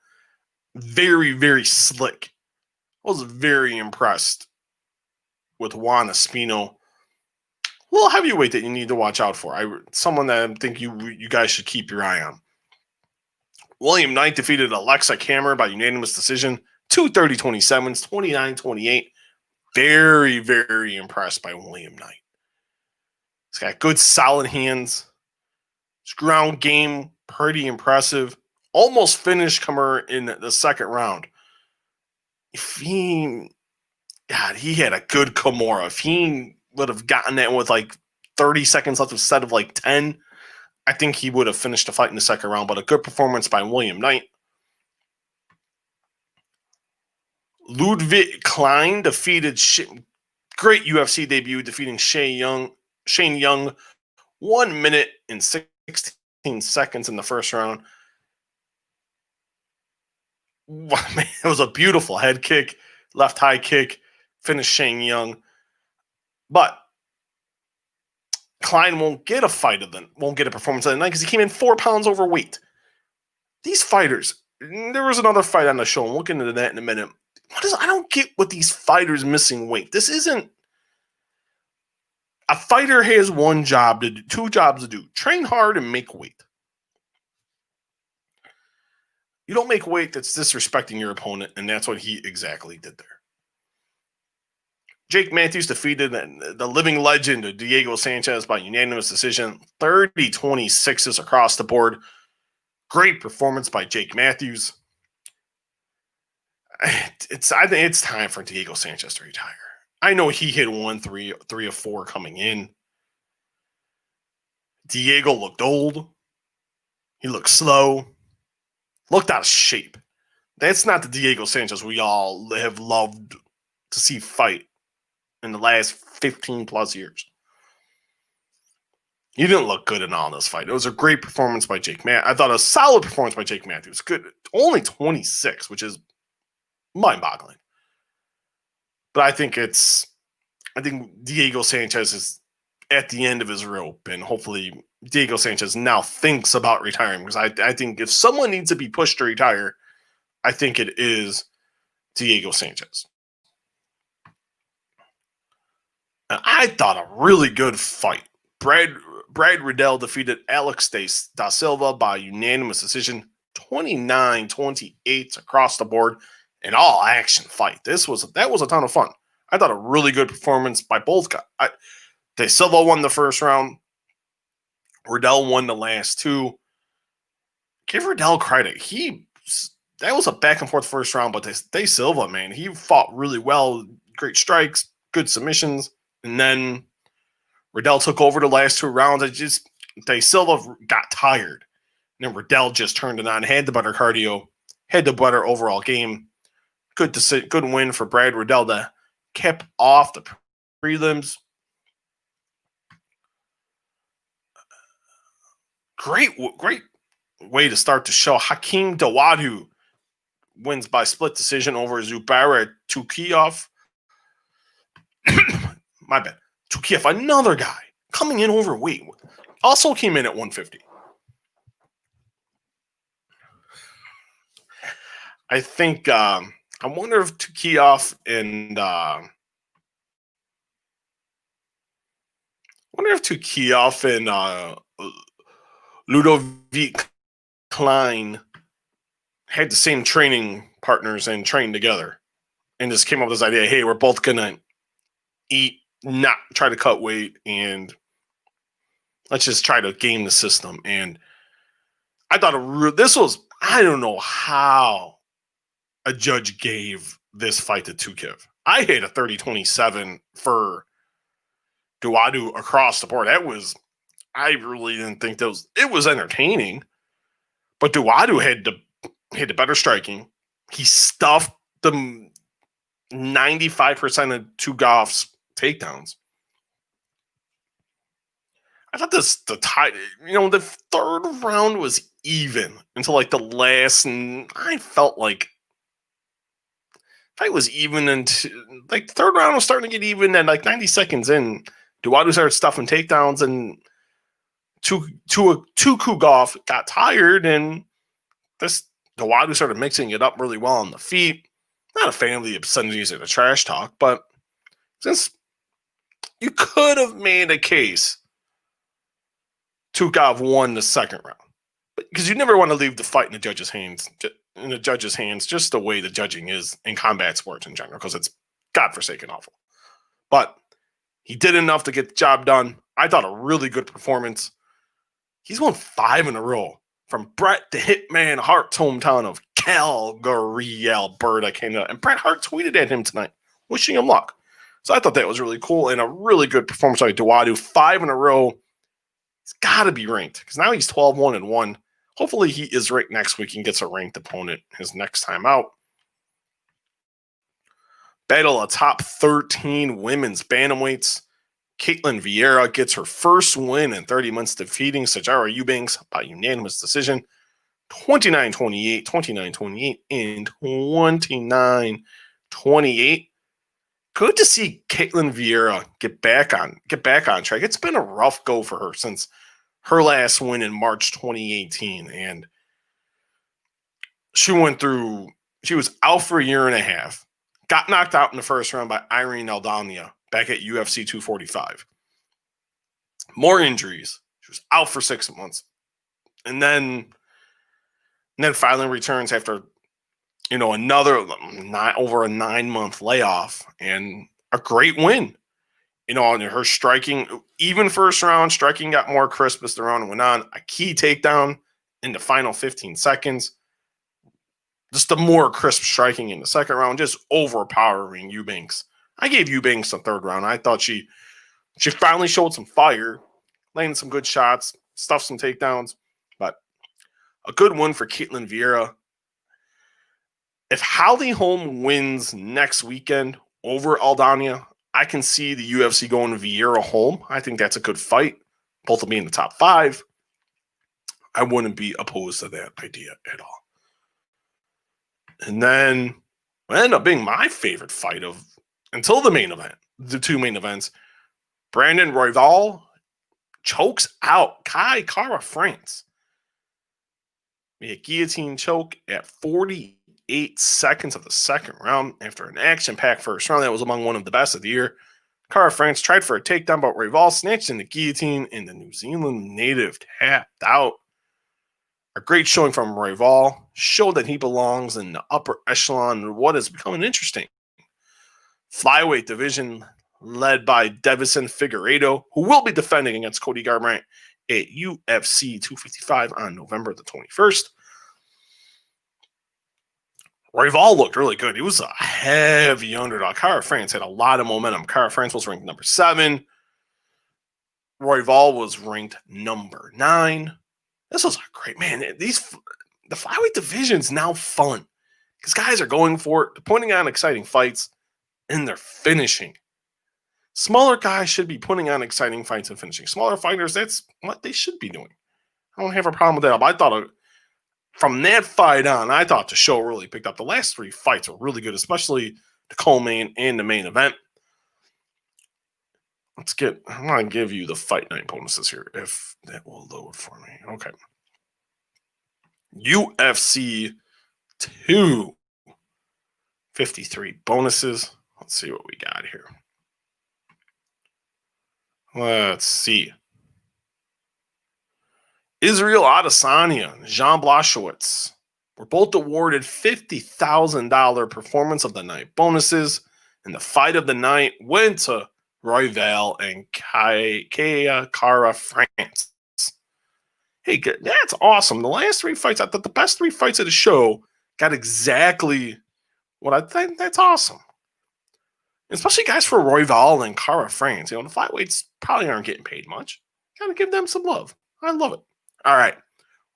Very, very slick. I was very impressed with Juan Espino. A little heavyweight that you need to watch out for. Someone that I think you guys should keep your eye on. William Knight defeated Alexa Kammer by unanimous decision, 230-27, 29-28. Very, very impressed by William Knight. He's got good, solid hands. His ground game, pretty impressive. Almost finished Kammer in the second round. He had a good Kimura. If he would have gotten that with like 30 seconds left instead of like 10, I think he would have finished the fight in the second round. But a good performance by William Knight. Ludwig Klein defeated great UFC debut, defeating Shane Young 1 minute and 16 seconds in the first round. Man, it was a beautiful head kick, left high kick, finished Shane Young. But Klein won't get a performance of the night because he came in 4 pounds overweight. These fighters, there was another fight on the show, and we'll get into that in a minute. I don't get what these fighters missing weight. This isn't a fighter has one job to do, 2 jobs to do: train hard and make weight. You don't make weight that's disrespecting your opponent, and that's what he exactly did there. Jake Matthews defeated the living legend Diego Sanchez by unanimous decision, 30-26s across the board. Great performance by Jake Matthews. I think it's time for Diego Sanchez to retire. I know he hit 3 of 4 coming in. Diego looked old. He looked slow. Looked out of shape. That's not the Diego Sanchez we all have loved to see fight in the last 15 plus years. He didn't look good in all in this fight. It was a great performance by Jake Matthews. I thought a solid performance by Jake Matthews. Good. Only 26, which is mind-boggling. But I think Diego Sanchez is at the end of his rope, and hopefully Diego Sanchez now thinks about retiring, because I think if someone needs to be pushed to retire, I think it is Diego Sanchez. And I thought a really good fight. Brad Riddell defeated Alex da Silva by unanimous decision, 29-28 across the board, an all-action fight. That was a ton of fun. I thought a really good performance by both guys. Da Silva won the first round. Riddell won the last 2. Give Riddell credit. That was a back-and-forth first round, but Da Silva, man, he fought really well. Great strikes, good submissions, and then Riddell took over the last 2 rounds. Da Silva got tired. And then Riddell just turned it on, had the better cardio, had the better overall game. Good win for Brad Riddell to cap off the prelims. Great way to start the show. Hakeem Dawodu wins by split decision over Zubaira Tukhugov. My bad. Tukhugov, another guy coming in overweight. Also came in at 150. I think I wonder if Tukhugov and Ludovic Klein had the same training partners and trained together, and just came up with this idea: hey, we're both gonna eat, not try to cut weight, and let's just try to game the system. And I thought I don't know how a judge gave this fight to Tukhugov. I hate a 30-27 for Dawodu across the board. I really didn't think it was entertaining, but Dawodu had the better striking. He stuffed the 95% of Tukhugov's takedowns. I thought the third round was even until like the last, and I felt like the fight was even until like the third round was starting to get even, and like 90 seconds in, Dawodu started stuffing takedowns, and Tukhugov got tired, and Dawodu started mixing it up really well on the feet. Not a fan of the obscenities or the trash talk, but since you could have made a case Tukhugov won the second round, because you never want to leave the fight in the judge's hands. Just the way the judging is in combat sports in general, because it's godforsaken awful. But he did enough to get the job done. I thought a really good performance. He's won 5 in a row from Bret the Hitman Hart's hometown of Calgary, Alberta, Canada. And Bret Hart tweeted at him tonight, wishing him luck. So I thought that was really cool, and a really good performance by Dawodu. 5 in a row. He's got to be ranked, because now he's 12-1-1. Hopefully he is ranked next week and gets a ranked opponent his next time out. Battle of top 13 women's bantamweights. Caitlin Vieira gets her first win in 30 months, defeating Sijara Eubanks by unanimous decision, 29-28, 29-28, and 29-28. good to see Caitlin Vieira get back on track. It's been a rough go for her since her last win in March 2018, and she was out for a year and a half, got knocked out in the first round by Irene Aldana back at UFC 245. More injuries. She was out for 6 months. And then finally returns after, another over a 9-month layoff and a great win. On her striking, even first round, striking got more crisp as the round went on. A key takedown in the final 15 seconds. Just the more crisp striking in the second round, just overpowering Eubanks. I gave Eubanks the third round. I thought she finally showed some fire, landed some good shots, stuffed some takedowns, but a good win for Caitlin Vieira. If Holly Holm wins next weekend over Aldana, I can see the UFC going Vieira Holm. I think that's a good fight. Both will be in the top 5. I wouldn't be opposed to that idea at all. And then what ended up being my favorite fight until the main event, the 2 main events, Brandon Royval chokes out Kai Kara France. A guillotine choke at 48 seconds of the second round after an action-packed first round that was among one of the best of the year. Kara France tried for a takedown, but Royval snatched in the guillotine, and the New Zealand native tapped out. A great showing from Royval showed that he belongs in the upper echelon of what is becoming interesting flyweight division led by Davison Figueiredo, who will be defending against Cody Garbrandt at UFC 255 on November the 21st. Royval looked really good. He was a heavy underdog. Kara France had a lot of momentum. Kara France was ranked number 7. Royval was ranked number 9. This was a great, man. The flyweight division's now fun because guys are going for it, they're putting on exciting fights, and they're finishing. Smaller guys should be putting on exciting fights and finishing. Smaller fighters, that's what they should be doing. I don't have a problem with that. But I thought from that fight on, I thought the show really picked up. The last 3 fights were really good, especially the co-main and the main event. I'm going to give you the fight night bonuses here, if that will load for me. Okay. UFC 253 bonuses. Let's see what we got here. Let's see. Israel Adesanya, Jan Blachowicz were both awarded $50,000 performance of the night bonuses, and the fight of the night went to Royval and Kara France. Hey, that's awesome. The last 3 fights, I thought the best 3 fights of the show got exactly what I think. That's awesome. Especially guys for Royval and Kara France. The flyweights probably aren't getting paid much. Gotta give them some love. I love it. All right.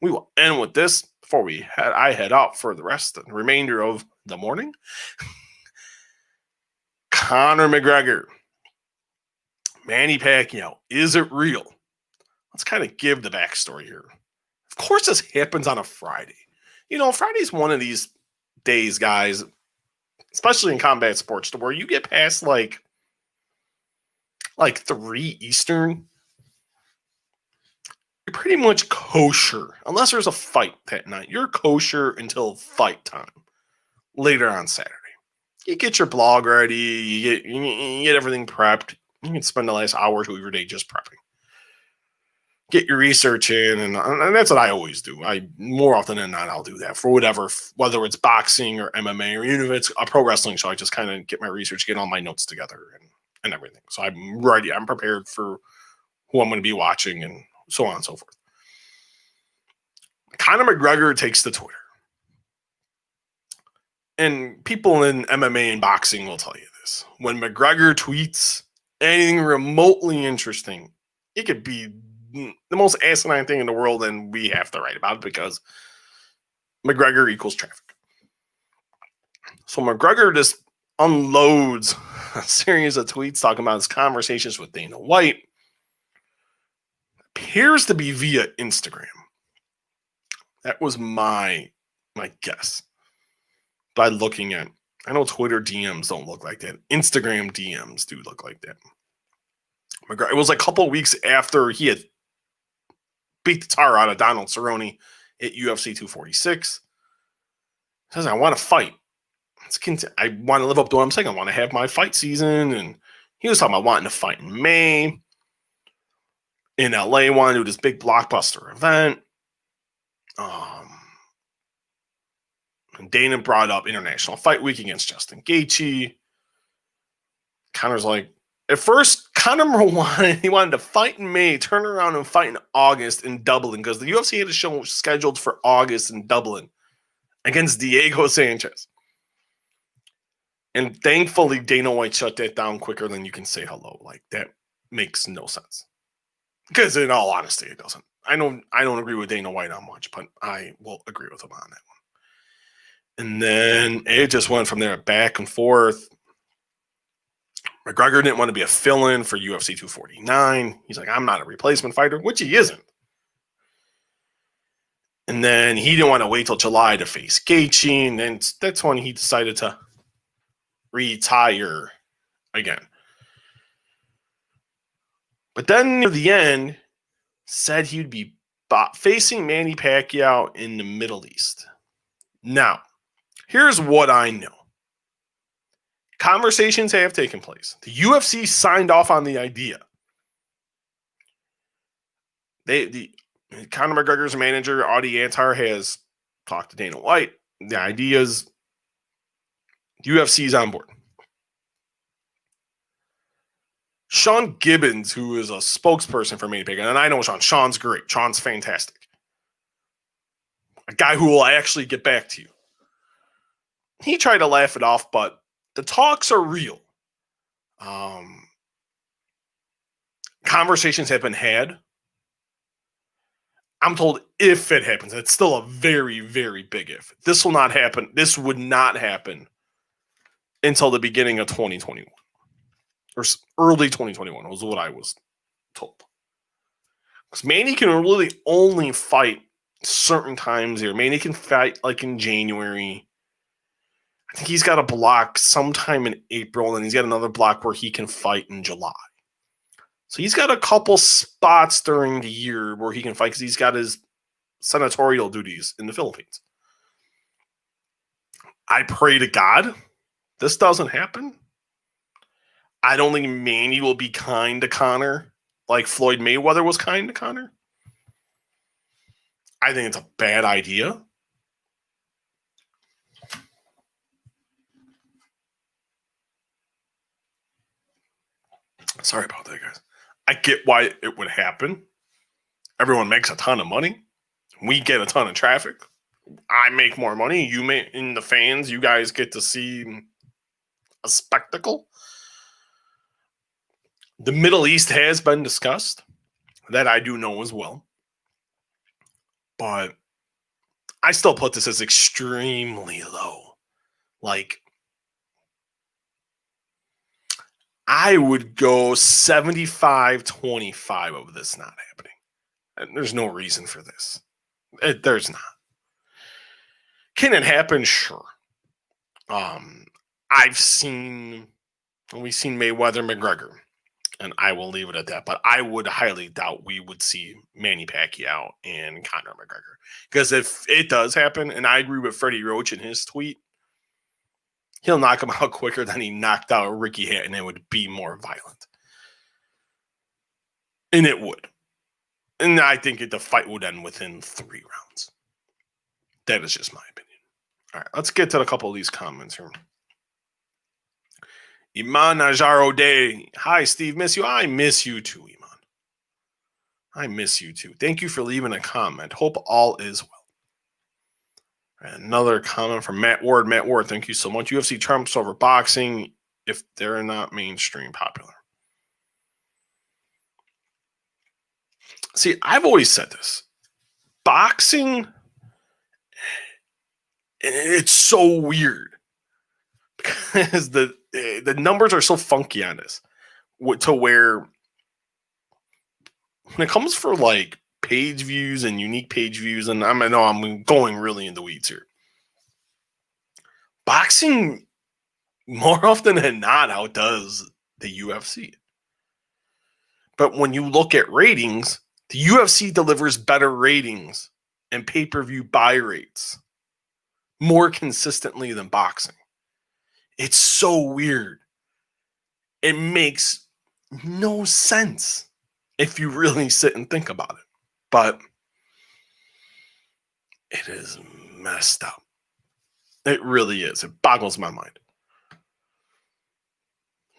We will end with this before I head out for the remainder of the morning. Conor McGregor. Manny Pacquiao, is it real? Let's kind of give the backstory here. Of course, this happens on a Friday. Friday's one of these days, guys, especially in combat sports, to where you get past like 3 Eastern, you're pretty much kosher. Unless there's a fight that night, you're kosher until fight time later on Saturday. You get your blog ready, you get everything prepped. You can spend the last hour or 2 of your day just prepping. Get your research in, and that's what I always do. More often than not, I'll do that for whatever, whether it's boxing or MMA or even if it's a pro wrestling show. I just kind of get my research, get all my notes together and everything. So I'm ready. I'm prepared for who I'm going to be watching and so on and so forth. Conor McGregor takes to Twitter. And people in MMA and boxing will tell you this. When McGregor tweets anything remotely interesting, it could be the most asinine thing in the world, and we have to write about it because McGregor equals traffic. So McGregor just unloads a series of tweets talking about his conversations with Dana White. Appears to be via Instagram. That was my guess by looking at I know Twitter DMs don't look like that. Instagram DMs do look like that. It was like a couple of weeks after he had beat the tar out of Donald Cerrone at UFC 246. He says, I want to fight. I want to live up to what I'm saying. I want to have my fight season. And he was talking about wanting to fight in May. In LA, wanted to do this big blockbuster event. And Dana brought up International Fight Week against Justin Gaethje. Conor's like, at first, Conor he wanted to fight in May, turn around and fight in August in Dublin, because the UFC had a show scheduled for August in Dublin against Diego Sanchez. And thankfully, Dana White shut that down quicker than you can say hello. Like, that makes no sense. Because in all honesty, it doesn't. I don't agree with Dana White on much, but I will agree with him on that one. And then it just went from there back and forth. McGregor didn't want to be a fill-in for UFC 249. He's like, I'm not a replacement fighter, which he isn't. And then he didn't want to wait till July to face Gaethje, and then that's when he decided to retire again. But then near the end, said he'd be facing Manny Pacquiao in the Middle East. Now, here's what I know. Conversations have taken place. The UFC signed off on the idea. Conor McGregor's manager, Audie Antar, has talked to Dana White. The idea is UFC's on board. Sean Gibbons, who is a spokesperson for Manny Pacquiao, and I know Sean. Sean's great. Sean's fantastic. A guy who will actually get back to you. He tried to laugh it off, but the talks are real. Conversations have been had. I'm told if it happens, it's still a very, very big if. This will not happen. This would not happen until the beginning of 2021. Or early 2021 was what I was told. Because Manny can really only fight certain times here. Manny can fight like in January. I think he's got a block sometime in April, and he's got another block where he can fight in July. So he's got a couple spots during the year where he can fight because he's got his senatorial duties in the Philippines. I pray to God this doesn't happen. I don't think Manny will be kind to Conor like Floyd Mayweather was kind to Conor. I think it's a bad idea. Sorry about that, guys. I get why it would happen. Everyone makes a ton of money. We get a ton of traffic. I make more money. You make, in the fans, you guys get to see a spectacle. The Middle East has been discussed. That I do know as well. But I still put this as extremely low. Like, I would go 75-25 of this not happening. And there's no reason for this. There's not. Can it happen? Sure. We've seen Mayweather McGregor, and I will leave it at that. But I would highly doubt we would see Manny Pacquiao and Conor McGregor. Because if it does happen, and I agree with Freddie Roach in his tweet, he'll knock him out quicker than he knocked out Ricky Hatton, and it would be more violent. And it would. And I think the fight would end within 3 rounds. That is just my opinion. All right, let's get to a couple of these comments here. Iman Najaro Day. Hi, Steve. Miss you. I miss you too, Iman. I miss you too. Thank you for leaving a comment. Hope all is well. Another comment from Matt Ward. Matt Ward, thank you so much. UFC trumps over boxing if they're not mainstream popular. See, I've always said this. Boxing, it's so weird because the numbers are so funky on this to where when it comes for like page views and unique page views, and I know I'm going really in the weeds here. Boxing More often than not, how does the UFC. But when you look at ratings, the UFC delivers better ratings and pay-per-view buy rates more consistently than boxing. It's so weird. It makes no sense if you really sit and think about it. But it is messed up. It really is. It boggles my mind.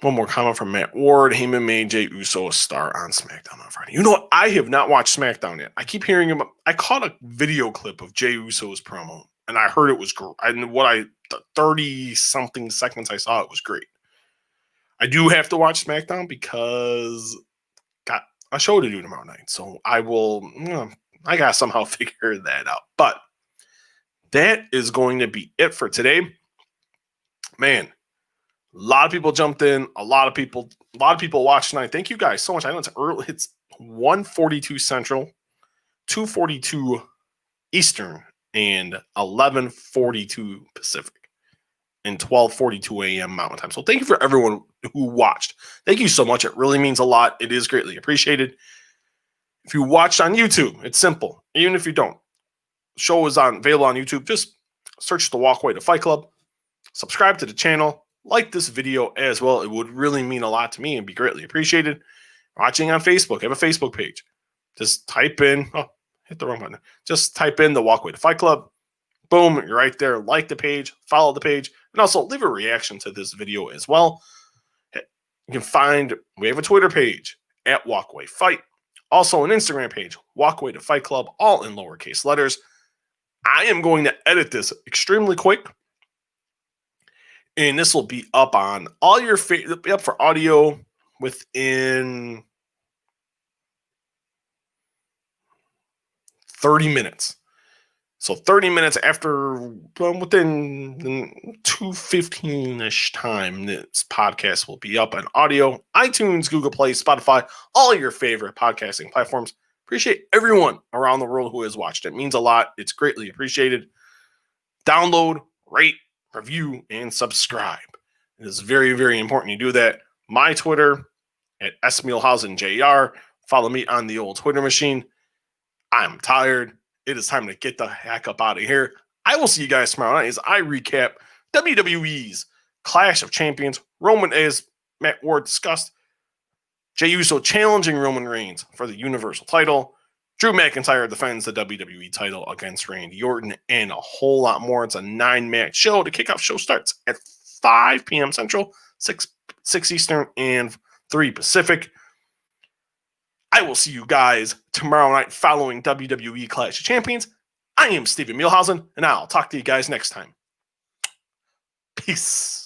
One more comment from Matt Ward. Heyman made Jey Uso a star on SmackDown on Friday. You know what? I have not watched SmackDown yet. I keep hearing him. I caught a video clip of Jey Uso's promo, and I heard it was great. And the 30-something seconds I saw, it was great. I do have to watch SmackDown because got a show to do tomorrow night. So I will, I got to somehow figure that out. But that is going to be it for today. Man, a lot of people jumped in. A lot of people watched tonight. Thank you guys so much. I know it's early. It's 1:42 Central, 2:42 Eastern, and 11:42 Pacific, and 12:42 a.m. Mountain Time. So thank you for everyone who watched. Thank you so much. It really means a lot. It is greatly appreciated. If you watched on YouTube, it's simple. Even if you don't, the show is available on YouTube. Just search the Walkway to Fight Club. Subscribe to the channel. Like this video as well. It would really mean a lot to me and be greatly appreciated. Watching on Facebook, I have a Facebook page. Just type in, hit the wrong button. Just type in the Walkway to Fight Club. Boom, you're right there. Like the page, follow the page, and also leave a reaction to this video as well. You can find, we have a Twitter page at Walkway Fight. Also an Instagram page, Walkway to Fight Club, all in lowercase letters. I am going to edit this extremely quick. And this will be up on all your it'll be up for audio within 30 minutes. So 30 minutes after, within 2:15-ish time, this podcast will be up on audio, iTunes, Google Play, Spotify, all your favorite podcasting platforms. Appreciate everyone around the world who has watched. It means a lot. It's greatly appreciated. Download, rate, review, and subscribe. It is very, very important you do that. My Twitter at Muehlhausen JR. Follow me on the old Twitter machine. I'm tired. It is time to get the heck up out of here. I will see you guys tomorrow night as I recap WWE's Clash of Champions. Roman, as Matt Ward discussed, Jey Uso challenging Roman Reigns for the Universal title. Drew McIntyre defends the WWE title against Randy Orton, and a whole lot more. It's a 9-match show. The kickoff show starts at 5 p.m. Central, 6 Eastern, and 3 Pacific. I will see you guys tomorrow night following WWE Clash of Champions. I am Stephen Muehlhausen, and I'll talk to you guys next time. Peace.